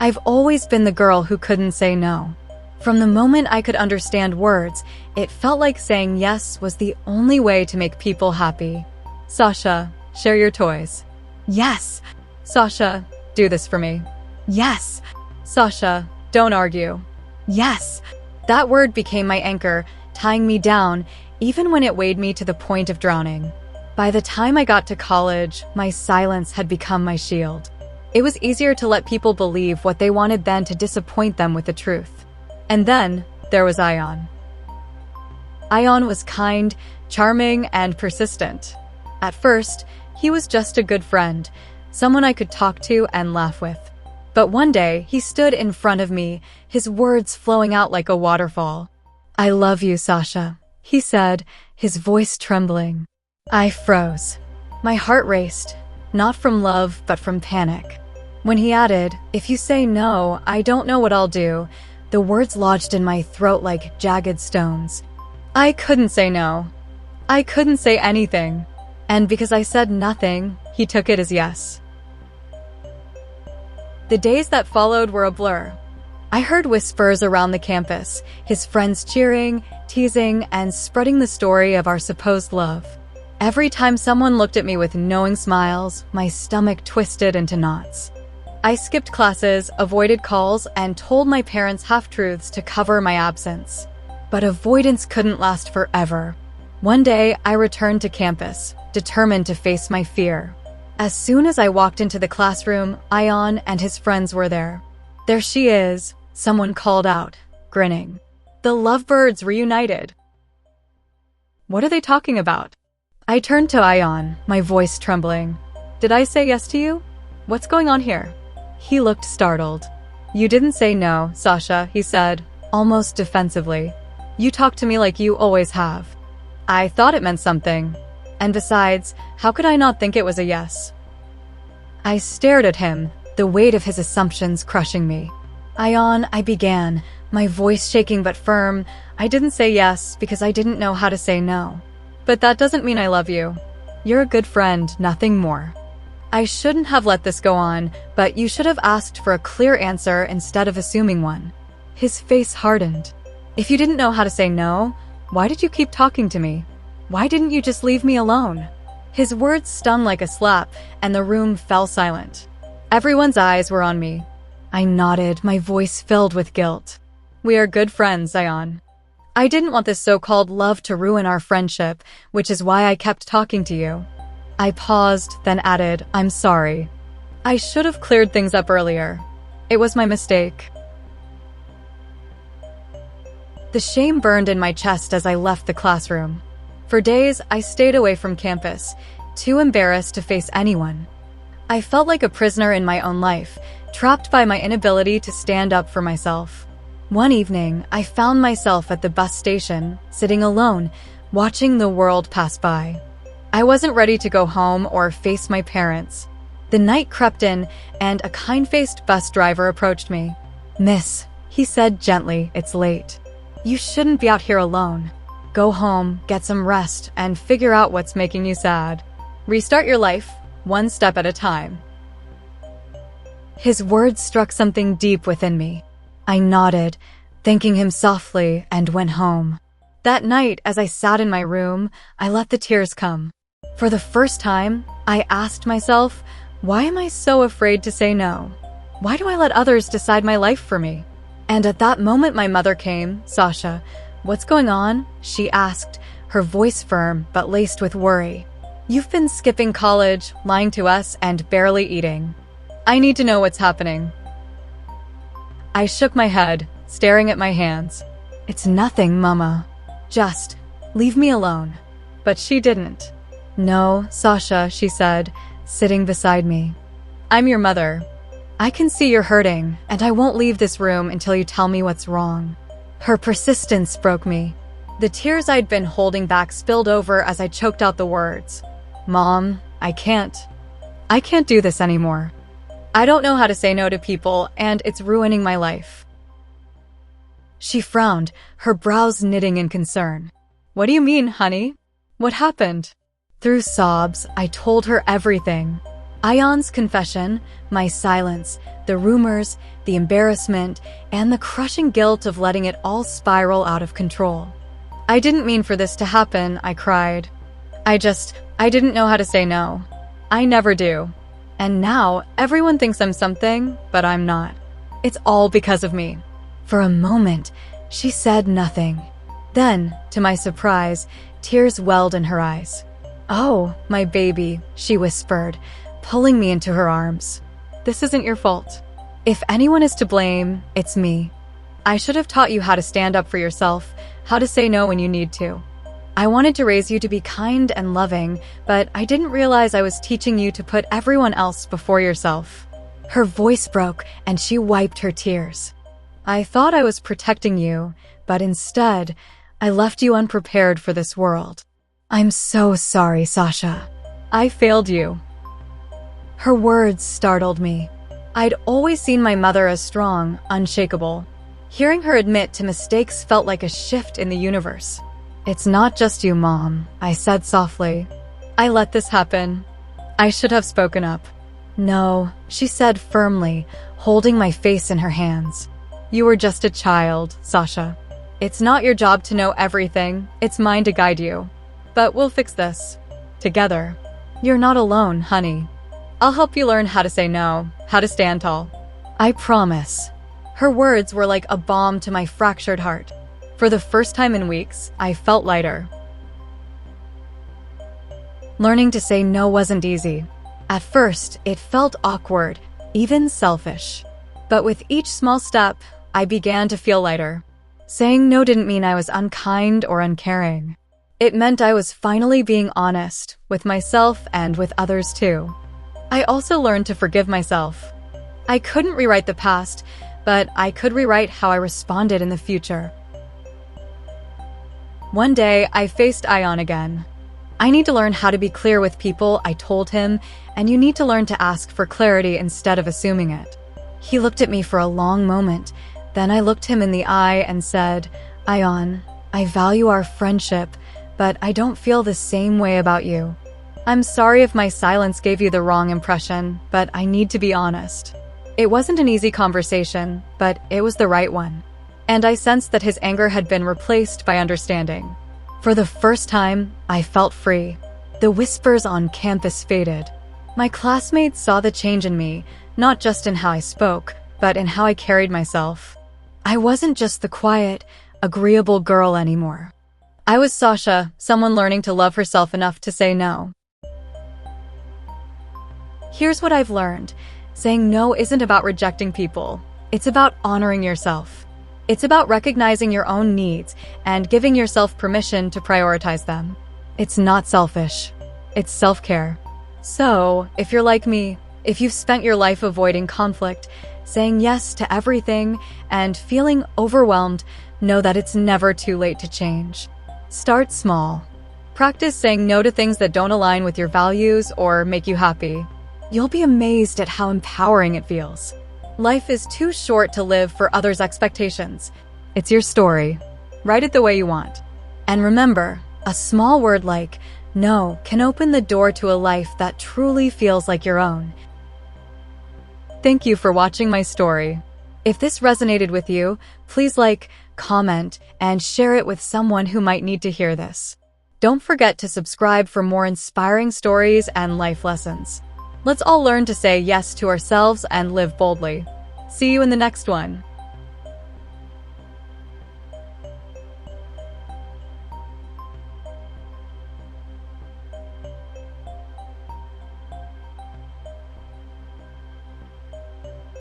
I've always been the girl who couldn't say no. From the moment I could understand words, it felt like saying yes was the only way to make people happy. Sasha, share your toys. Yes. Sasha, do this for me. Yes. Sasha, don't argue. Yes. That word became my anchor, tying me down, even when it weighed me to the point of drowning. By the time I got to college, my silence had become my shield. It was easier to let people believe what they wanted than to disappoint them with the truth. And then there was Ion. Ion was kind, charming, and persistent. At first, he was just a good friend, someone I could talk to and laugh with. But one day, he stood in front of me, his words flowing out like a waterfall. "I love you, Sasha," he said, his voice trembling. I froze. My heart raced, not from love, but from panic. When he added, "If you say no, I don't know what I'll do," the words lodged in my throat like jagged stones. I couldn't say no. I couldn't say anything. And because I said nothing, he took it as yes. The days that followed were a blur. I heard whispers around the campus, his friends cheering, teasing, and spreading the story of our supposed love. Every time someone looked at me with knowing smiles, my stomach twisted into knots. I skipped classes, avoided calls, and told my parents half-truths to cover my absence. But avoidance couldn't last forever. One day, I returned to campus, determined to face my fear. As soon as I walked into the classroom, Ion and his friends were there. "There she is," someone called out, grinning. "The lovebirds reunited." What are they talking about? I turned to Ion, my voice trembling. "Did I say yes to you? What's going on here?" He looked startled. "You didn't say no, Sasha," he said, almost defensively. "You talk to me like you always have." I thought it meant something. And besides, how could I not think it was a yes? I stared at him, the weight of his assumptions crushing me. "Ion," I began, my voice shaking but firm. "I didn't say yes because I didn't know how to say no. But that doesn't mean I love you. You're a good friend, nothing more. I shouldn't have let this go on, but you should have asked for a clear answer instead of assuming one." His face hardened. "If you didn't know how to say no, why did you keep talking to me? Why didn't you just leave me alone?" His words stung like a slap, and the room fell silent. Everyone's eyes were on me. I nodded, my voice filled with guilt. "We are good friends, Ion. I didn't want this so-called love to ruin our friendship, which is why I kept talking to you." I paused, then added, "I'm sorry. I should have cleared things up earlier. It was my mistake." The shame burned in my chest as I left the classroom. For days, I stayed away from campus, too embarrassed to face anyone. I felt like a prisoner in my own life, trapped by my inability to stand up for myself. One evening, I found myself at the bus station, sitting alone, watching the world pass by. I wasn't ready to go home or face my parents. The night crept in, and a kind-faced bus driver approached me. "Miss," he said gently, "it's late. You shouldn't be out here alone. Go home, get some rest, and figure out what's making you sad. Restart your life, one step at a time." His words struck something deep within me. I nodded, thanking him softly, and went home. That night, as I sat in my room, I let the tears come. For the first time, I asked myself, why am I so afraid to say no? Why do I let others decide my life for me? And at that moment my mother came. "Sasha, what's going on?" she asked, her voice firm but laced with worry. "You've been skipping college, lying to us, and barely eating. I need to know what's happening." I shook my head, staring at my hands. "It's nothing, Mama. Just leave me alone." But she didn't. "No, Sasha," she said, sitting beside me. "I'm your mother. I can see you're hurting, and I won't leave this room until you tell me what's wrong." Her persistence broke me. The tears I'd been holding back spilled over as I choked out the words. "Mom, I can't do this anymore. I don't know how to say no to people, and it's ruining my life." She frowned, her brows knitting in concern. "What do you mean, honey? What happened?" Through sobs, I told her everything. Ion's confession, my silence, the rumors, the embarrassment, and the crushing guilt of letting it all spiral out of control. I didn't mean for this to happen, I cried. I didn't know how to say no. I never do. And now, everyone thinks I'm something, but I'm not. It's all because of me. For a moment, she said nothing. Then, to my surprise, tears welled in her eyes. "Oh, my baby," she whispered, pulling me into her arms. "This isn't your fault. If anyone is to blame, it's me. I should have taught you how to stand up for yourself, how to say no when you need to. I wanted to raise you to be kind and loving, but I didn't realize I was teaching you to put everyone else before yourself." Her voice broke and she wiped her tears. "I thought I was protecting you, but instead, I left you unprepared for this world. I'm so sorry, Sasha. I failed you." Her words startled me. I'd always seen my mother as strong, unshakable. Hearing her admit to mistakes felt like a shift in the universe. "It's not just you, Mom," I said softly. "I let this happen. I should have spoken up." "No," she said firmly, holding my face in her hands. "You were just a child, Sasha. It's not your job to know everything, it's mine to guide you. But we'll fix this. Together. You're not alone, honey. I'll help you learn how to say no, how to stand tall. I promise." Her words were like a balm to my fractured heart. For the first time in weeks, I felt lighter. Learning to say no wasn't easy. At first, it felt awkward, even selfish. But with each small step, I began to feel lighter. Saying no didn't mean I was unkind or uncaring. It meant I was finally being honest, with myself and with others too. I also learned to forgive myself. I couldn't rewrite the past, but I could rewrite how I responded in the future. One day, I faced Ion again. "I need to learn how to be clear with people," I told him, "and you need to learn to ask for clarity instead of assuming it." He looked at me for a long moment. Then I looked him in the eye and said, "Ion, I value our friendship, but I don't feel the same way about you. I'm sorry if my silence gave you the wrong impression, but I need to be honest." It wasn't an easy conversation, but it was the right one. And I sensed that his anger had been replaced by understanding. For the first time, I felt free. The whispers on campus faded. My classmates saw the change in me, not just in how I spoke, but in how I carried myself. I wasn't just the quiet, agreeable girl anymore. I was Sasha, someone learning to love herself enough to say no. Here's what I've learned. Saying no isn't about rejecting people. It's about honoring yourself. It's about recognizing your own needs and giving yourself permission to prioritize them. It's not selfish. It's self-care. So, if you're like me, if you've spent your life avoiding conflict, saying yes to everything, and feeling overwhelmed, know that it's never too late to change. Start small. Practice saying no to things that don't align with your values or make you happy. You'll be amazed at how empowering it feels. Life is too short to live for others' expectations. It's your story. Write it the way you want. And remember, a small word like no can open the door to a life that truly feels like your own. Thank you for watching my story. If this resonated with you, please like, comment, and share it with someone who might need to hear this. Don't forget to subscribe for more inspiring stories and life lessons. Let's all learn to say yes to ourselves and live boldly. See you in the next one.